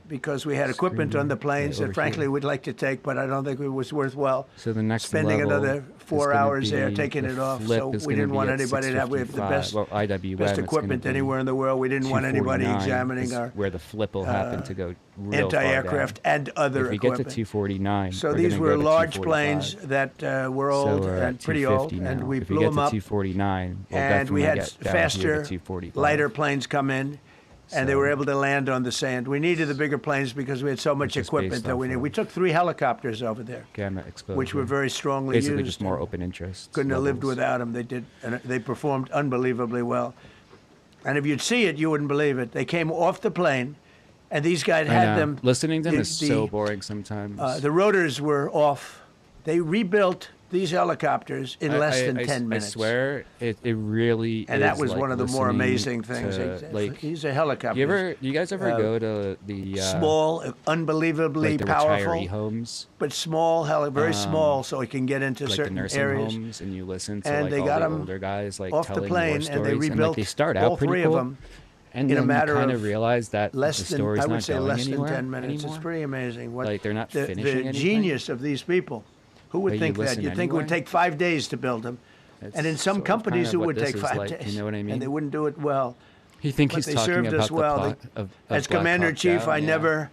because we had equipment on the planes that, frankly, we'd like to take, but I don't think it was worthwhile. So the next spending another 4 hours there taking it off. So we didn't want anybody to have. We have the best equipment anywhere in the world. We didn't want anybody examining our where the flip will happen to go real anti-aircraft and other equipment. If we get to 249, so these were large planes that were old and pretty old, and we blew them up. 249, and we had faster, lighter planes come in. And they were able to land on the sand. We needed the bigger planes because we had so much equipment that we needed. We took 3 helicopters over there, which were very strongly used. Basically just more open interest. Couldn't have lived without them. They did, and they performed unbelievably well. And if you'd see it, you wouldn't believe it. They came off the plane, and these guys had them. Listening to them is so boring sometimes. The rotors were off. They rebuilt these helicopters in less than 10 minutes. I swear, it really and that was like one of the more amazing things. Like, these are helicopters. You guys ever go to the small, unbelievably the powerful retiree homes, but small, very small, so it can get into certain the nursing areas. Homes, and you listen to and like they all got the them older guys like off telling the plane, war stories, and they rebuilt like, they start out all pretty 3 cool, of them. And in a then you matter kind of of realize that the less than, story's I would not say going less than anywhere 10 minutes. anymore. It's pretty amazing what Like, they're not the finishing anything. genius of these people. Who would But you think that? listen You'd think it would anyway. take 5 days to build them. And in It's some sort of companies, kind it of what would this take is 5 like, days. you know what I And mean? they wouldn't do it well. You think But he's they talking served about us well. the plot of As Black Commander Hawk Chief, Down, I yeah. never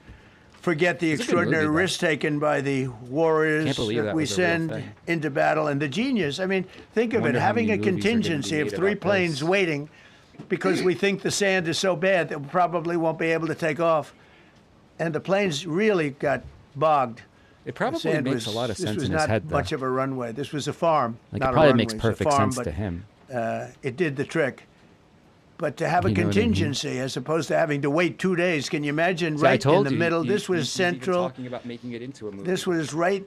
forget the It's a good extraordinary movie, though. risk taken by the warriors Can't believe that that we was a real send thing. into battle. And the genius, I mean, think of it, Wonder how having many a movies are gonna be contingency of made 3 about planes this. waiting because we think the sand is so bad that we probably won't be able to take off. And the planes really got bogged. It probably Sand makes a was- lot of this sense was in his not head, though. much of a runway. This was a farm, Like, not it a probably runway. makes It was a perfect farm, sense but, to him. it did the trick. But to have a You know what I mean? contingency as opposed to having to wait 2 days, can you imagine? See, I Right in told the you, middle. you- This was he's even central. talking about making it into a movie. This was right.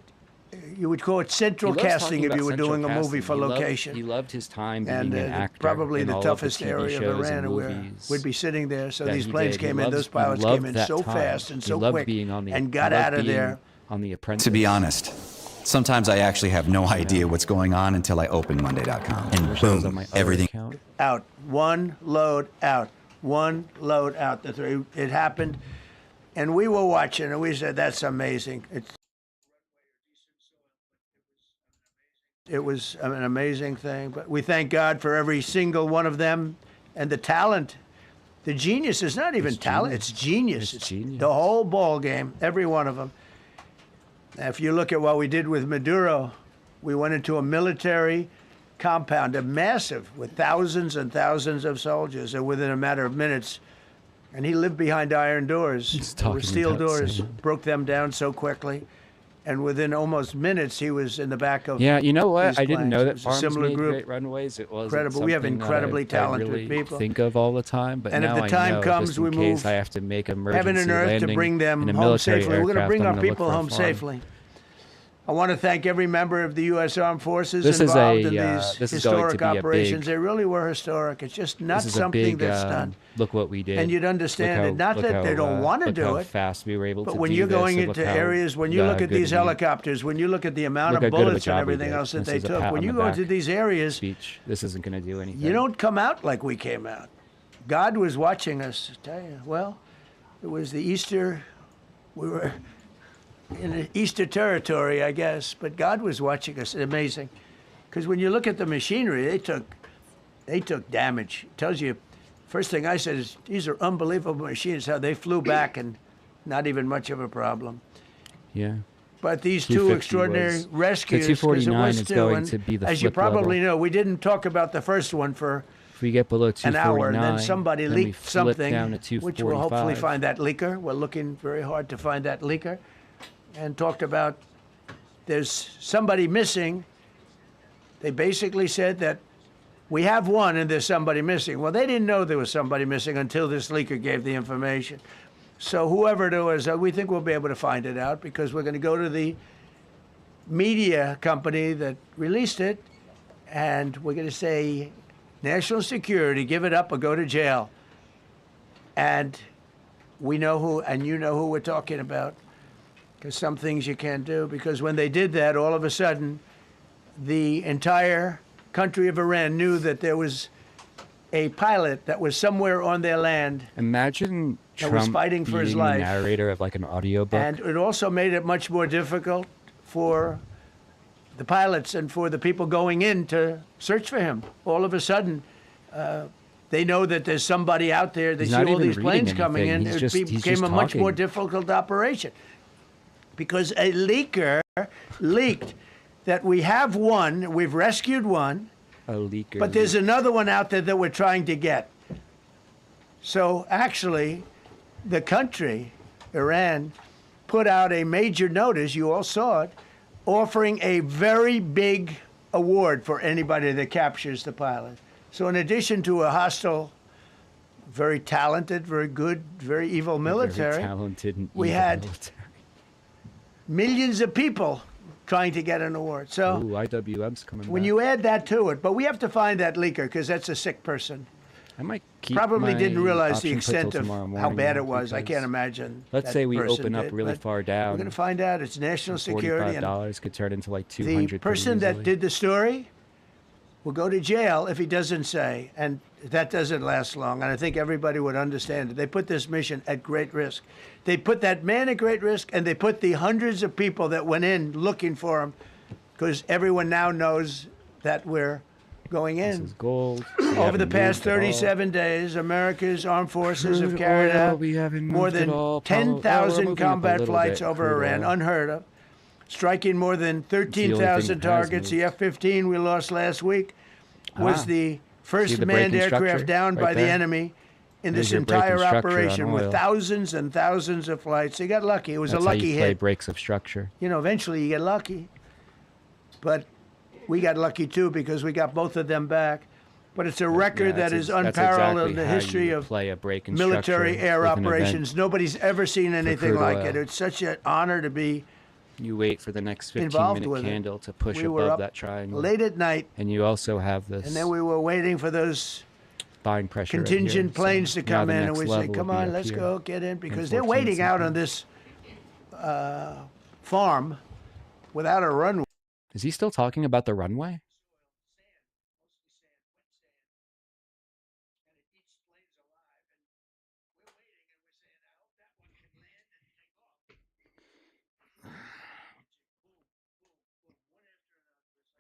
You would call it central He loves casting talking if about you were central doing a movie casting. for He loved- location. He loved his time being And an actor. probably in the all toughest of the TV area of shows Iran, and where movies we'd be sitting there. So that these he planes did. He came in. loves- Those he pilots loved came in that so time. fast and He so loved quick, being on the, and he got loved out of being there. on The Apprentice. To be honest, sometimes I actually have no idea what's going on until I open Monday.com. And Wish I was on boom, my other everything. account. Out. One load out. One load out. It happened, and we were watching, and we said, "That's amazing." It was an amazing thing. But we thank God for every single one of them, and the talent. The genius is not even talent; it's genius. It's genius. The whole ball game, every one of them. If you look at what we did with Maduro, we went into a military compound, a massive, with thousands and thousands of soldiers, and within a matter of minutes, and he lived behind iron doors. He's There were talking steel about doors, sand. broke them down so quickly, and within almost minutes, he was in the back of. Yeah, you know what? these I didn't planes. know It that was a farms similar made group. great runways. It was Incredible. We have incredibly talented really people. think of all the time, but And if now the I time know, comes, just in we case move I have to make emergency Heaven and earth to landing bring them in a home military safely. We're going to aircraft, bring I'm our gonna look people for a home farm. safely. I want to thank every member of the U.S. Armed Forces This is involved in a, these this is going to historic be a operations. big- They really were historic. It's just not This is a something big, that's done. look what we did. And you'd understand Look it. Not look that they don't wanna look do how it, fast we were able But to when do you're this, going and look into how, areas, when you look at good these we- helicopters, when you look at the amount Look of how good of a bullets and job we everything did. else that This they is a took, pat when on you the go back into these areas, speech. This isn't going to do anything. you don't come out like we came out. God was watching us. I tell you, well, it was the Easter. We were in the Easter territory, I guess, but God was watching us. Amazing, because when you look at the machinery, they took damage. It tells you. First thing I said is these are unbelievable machines. How they flew back and not even much of a problem. Yeah. But these two 250 extraordinary was- the rescues, 'cause it 249 was is two, going and to be the as you flip probably level. know, we didn't talk about the first one for If we get below an 249, hour, and then somebody then we leaked flip something, down to which will hopefully 245. find that leaker. We're looking very hard to find that leaker, and talked about there's somebody missing. They basically said that we have one and there's somebody missing. Well, they didn't know there was somebody missing until this leaker gave the information. So whoever it was, we think we'll be able to find it out because we're going to go to the media company that released it, and we're going to say, national security, give it up or go to jail. And we know who, and you know who we're talking about, because some things you can't do. Because when they did that, all of a sudden, the entire country of Iran knew that there was a pilot that was somewhere on their land. Imagine That was Trump fighting for his being life. the narrator of like an audiobook. And it also made it much more difficult for the pilots and for the people going in to search for him. All of a sudden, they know that there's somebody out there. They He's see not all even these planes reading coming in. anything. He's It just- he's became just a much more talking. difficult operation because a leaker leaked that we have one, we've rescued one, A leaker. but there's another one out there that we're trying to get. So actually, the country, Iran, put out a major notice, you all saw it, offering a very big award for anybody that captures the pilot. So in addition to a hostile, very talented, very good, very evil military, Very talented and we evil had- military. millions of people trying to get an award. So Ooh, IWM's coming when back. you add that to it, but we have to find that leaker because that's a sick person. I might keep Probably my didn't realize the option put till extent of tomorrow how morning, bad though, it was. I because can't imagine. Let's that say we person open up did, really but far down. We're going to find out. It's national security. And $45 could turn into like 200 the pretty person that easily. did the story will go to jail if he doesn't say, and that doesn't last long. And I think everybody would understand it. They put this mission at great risk. They put that man at great risk, and they put the hundreds of people that went in looking for him, because everyone now knows that we're going This in. is gold. Over the past 37 days, America's armed forces have carried out more than 10,000 combat flights over Iran, unheard of, striking more than 13,000 targets. The F-15 we lost last week was the first the manned braking aircraft structure down right by the there? enemy in There's this your braking entire structure on operation, with oil. thousands and thousands of flights. They got lucky. It was That's a how lucky you play hit. breaks of structure. You know, eventually you get lucky. But we got lucky too, because we got both of them back. But it's a record that is that's unparalleled exactly in the how history you of play a break in military structure air with an event. operations. Nobody's ever seen anything crude like oil. it. It's such an honor to be You wait for the next involved 15-minute with candle it. to push We were above up that triangle. late at night, And you also have this and then we were waiting for those buying pressure right contingent here. planes So to now come the in, and next we say, level come will be on, up let's here. go, get in, because And they're 14 waiting out on something. this farm without a runway. Is he still talking about the runway?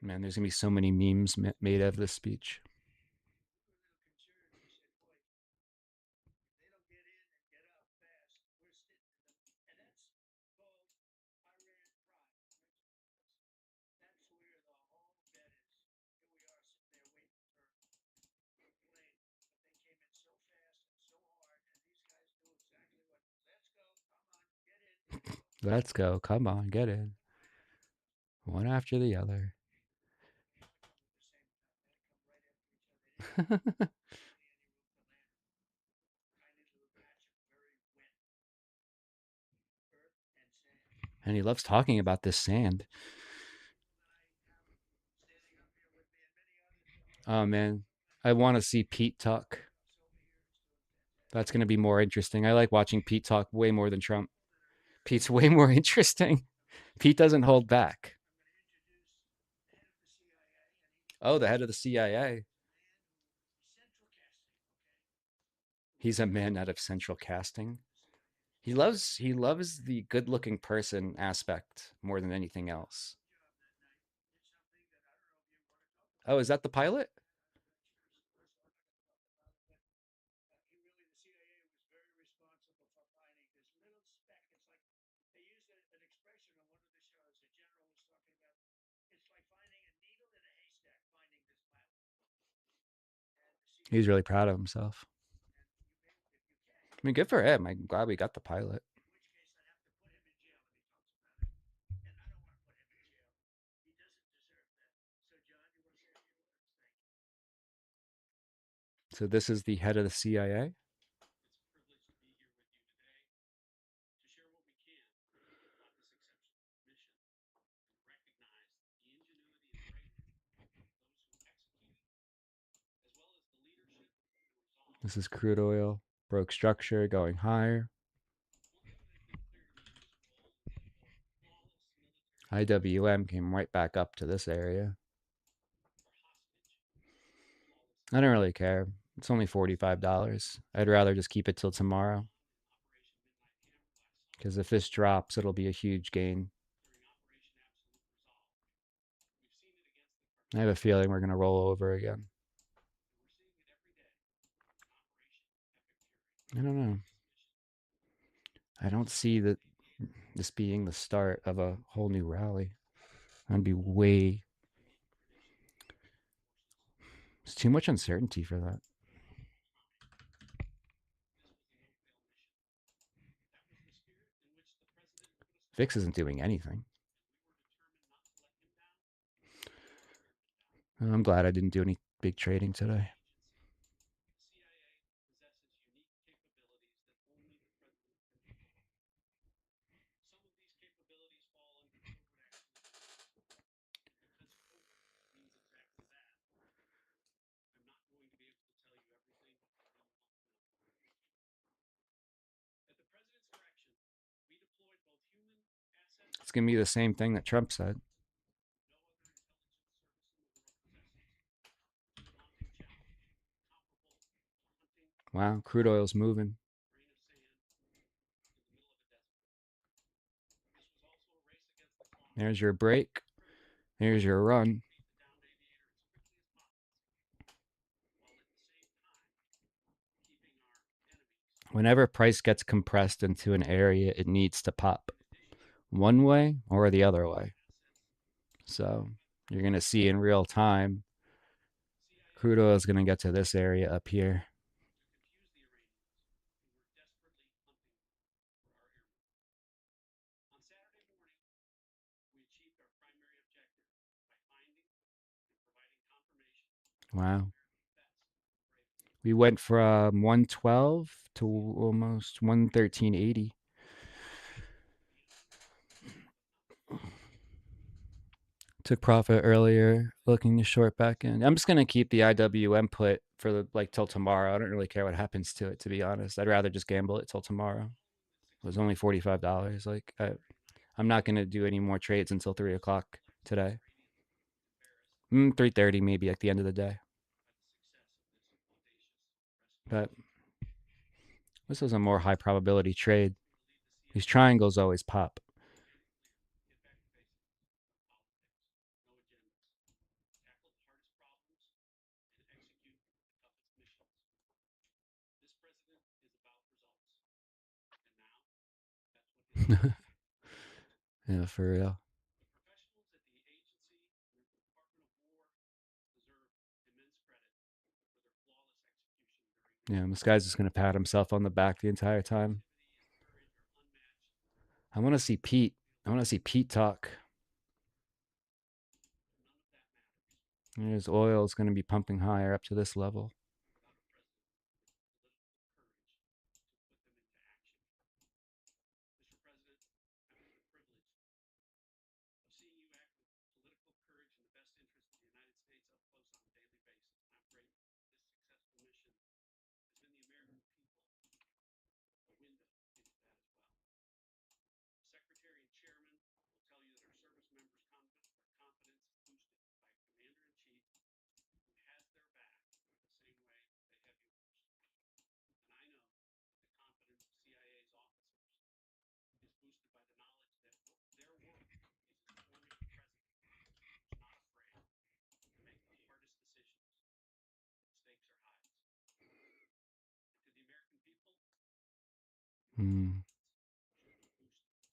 Man, there's gonna be so many memes made of this speech. Let's go. Come on, get in. One after the other. And he loves talking about this sand. Oh, man. I want to see Pete talk. That's going to be more interesting. I like watching Pete talk way more than Trump. Pete's way more interesting. Pete doesn't hold back. Oh, the head of the CIA. He's a man out of central casting. He loves the good-looking person aspect more than anything else. Oh, is that the pilot? He's really proud of himself. I mean, good for him. I'm glad we got the pilot. So this is the head of the CIA? This is crude oil. Broke structure, going higher. IWM came right back up to this area. I don't really care. It's only $45. I'd rather just keep it till tomorrow. Because if this drops, it'll be a huge gain. I have a feeling we're going to roll over again. I don't know. I don't see that this being the start of a whole new rally. I'd be way... There's too much uncertainty for that. VIX isn't doing anything. I'm glad I didn't do any big trading today. It's going to be the same thing that Trump said. Wow, crude oil's moving. There's your break. Here's your run. Whenever price gets compressed into an area, it needs to pop one way or the other way. So you're going to see in real time, crude oil is going to get to this area up here. Wow. We went from 112 to almost 113.80. Took profit earlier, looking to short back in. I'm just gonna keep the IWM put for the like till tomorrow. I don't really care what happens to it, to be honest. I'd rather just gamble it till tomorrow. It was only $45. Like I'm not gonna do any more trades until 3 o'clock today. 3:30 maybe at the end of the day. But this is a more high probability trade. These triangles always pop. Yeah, for real. Yeah, this guy's just gonna pat himself on the back the entire time. I want to see Pete. I want to see Pete talk. His oil is going to be pumping higher up to this level.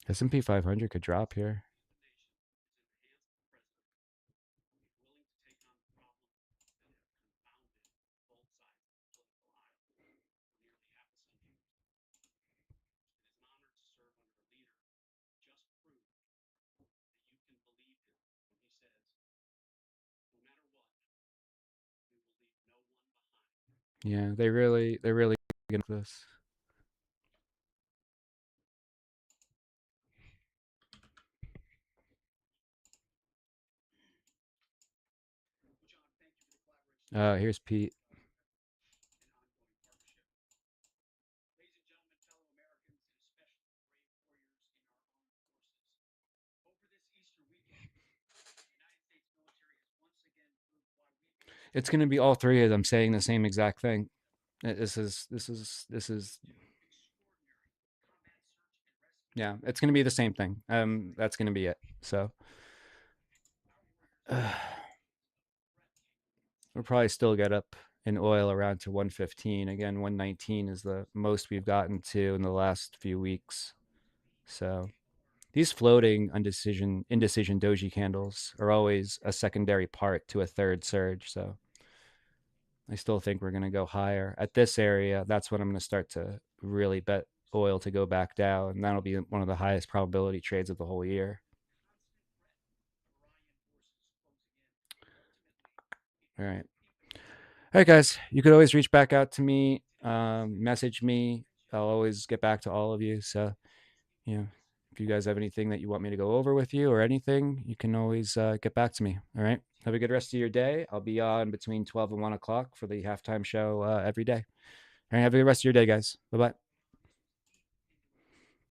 S&P 500 could drop here. Yeah, they're really getting this. Here's Pete. It's going to be all three of them saying the same exact thing. This is yeah, it's going to be the same thing. That's going to be it. So we'll probably still get up in oil around to 115. Again, 119 is the most we've gotten to in the last few weeks. So these floating indecision doji candles are always a secondary part to a third surge. So I still think we're going to go higher at this area. That's when I'm going to start to really bet oil to go back down. And that'll be one of the highest probability trades of the whole year. All right. All right, guys. You could always reach back out to me, message me. I'll always get back to all of you. So, you know, if you guys have anything that you want me to go over with you or anything, you can always get back to me. All right. Have a good rest of your day. I'll be on between 12 and 1 o'clock for the halftime show every day. All right. Have a good rest of your day, guys. Bye bye.